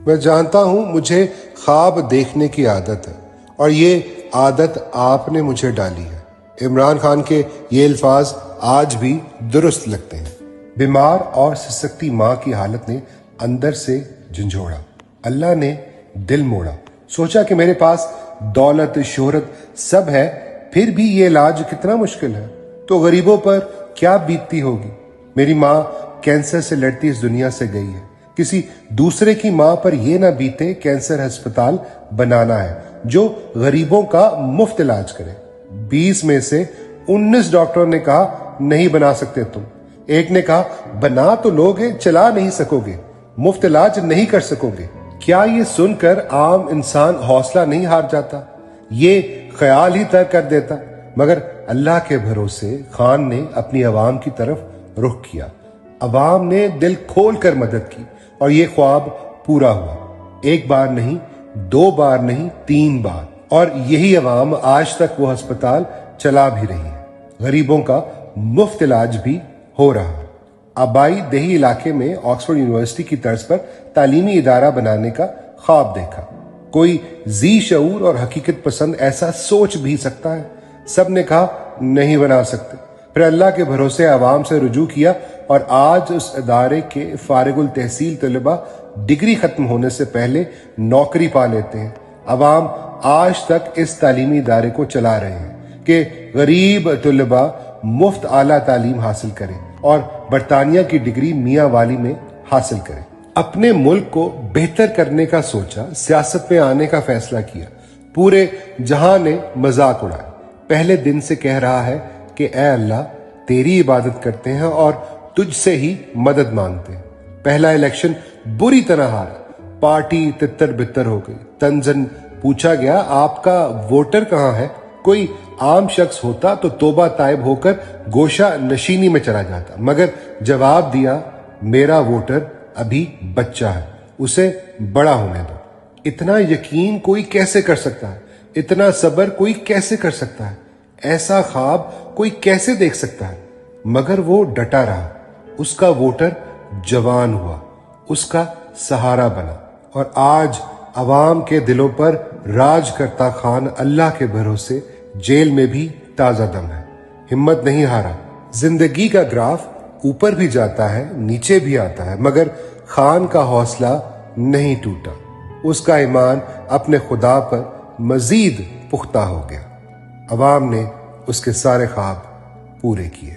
میں جانتا ہوں مجھے خواب دیکھنے کی عادت ہے اور یہ عادت آپ نے مجھے ڈالی ہے۔ عمران خان کے یہ الفاظ آج بھی درست لگتے ہیں۔ بیمار اور سسکتی ماں کی حالت نے اندر سے جھنجھوڑا۔ اللہ نے دل موڑا، سوچا کہ میرے پاس دولت شہرت سب ہے، پھر بھی یہ علاج کتنا مشکل ہے، تو غریبوں پر کیا بیتتی ہوگی۔ میری ماں کینسر سے لڑتی اس دنیا سے گئی ہے، کسی دوسرے کی ماں پر یہ نہ بیتے کینسر ہسپتال بنانا ہے جو غریبوں کا مفت علاج کرے۔ 20 میں سے 19 ڈاکٹروں نے کہا نہیں بنا سکتے تم۔ ایک نے کہا بنا تو لوگے، چلا نہیں سکو گے، مفت علاج نہیں کر سکو گے۔ کیا یہ سن کر عام انسان حوصلہ نہیں ہار جاتا، یہ خیال ہی ترک کر دیتا؟ مگر اللہ کے بھروسے خان نے اپنی عوام کی طرف رخ کیا۔ عوام نے دل کھول کر مدد کی اور یہ خواب پورا ہوا۔ ایک بار نہیں، 2 بار نہیں، 3 بار، اور یہی عوام آج تک وہ ہسپتال چلا بھی رہی ہے۔ غریبوں کا مفت علاج بھی ہو رہا ہے۔ آبائی دیہی علاقے میں آکسفورڈ یونیورسٹی کی طرز پر تعلیمی ادارہ بنانے کا خواب دیکھا۔ کوئی ذی شعور اور حقیقت پسند ایسا سوچ بھی سکتا ہے؟ سب نے کہا نہیں بنا سکتے۔ پھر اللہ کے بھروسے عوام سے رجوع کیا اور آج اس ادارے کے فارغ التحصیل طلباء ڈگری ختم ہونے سے پہلے نوکری پا لیتے ہیں۔ عوام آج تک اس تعلیمی ادارے کو چلا رہے ہیں کہ غریب طلباء مفت اعلیٰ تعلیم حاصل کریں اور برطانیہ کی ڈگری میاں والی میں حاصل کریں۔ اپنے ملک کو بہتر کرنے کا سوچا، سیاست میں آنے کا فیصلہ کیا۔ پورے جہاں نے مذاق اڑایا۔ پہلے دن سے کہہ رہا ہے کہ اے اللہ تیری عبادت کرتے ہیں اور تجھ سے ہی مدد مانگتے ہیں۔ پہلا الیکشن بری طرح ہارا، پارٹی تتر بتر ہو گئی۔ تنزن پوچھا گیا آپ کا ووٹر کہاں ہے؟ کوئی عام شخص ہوتا تو توبہ طائب ہو کر گوشہ نشینی میں چلا جاتا، مگر جواب دیا میرا ووٹر ابھی بچہ ہے، اسے بڑا ہونے دو۔ اتنا یقین کوئی کیسے کر سکتا ہے؟ اتنا صبر کوئی کیسے کر سکتا ہے؟ ایسا خواب کوئی کیسے دیکھ سکتا ہے؟ مگر وہ ڈٹا رہا۔ اس کا ووٹر جوان ہوا، اس کا سہارا بنا، اور آج عوام کے دلوں پر راج کرتا خان اللہ کے بھروسے جیل میں بھی تازہ دم ہے۔ ہمت نہیں ہارا۔ زندگی کا گراف اوپر بھی جاتا ہے، نیچے بھی آتا ہے، مگر خان کا حوصلہ نہیں ٹوٹا۔ اس کا ایمان اپنے خدا پر مزید پختہ ہو گیا۔ عوام نے اس کے سارے خواب پورے کیے۔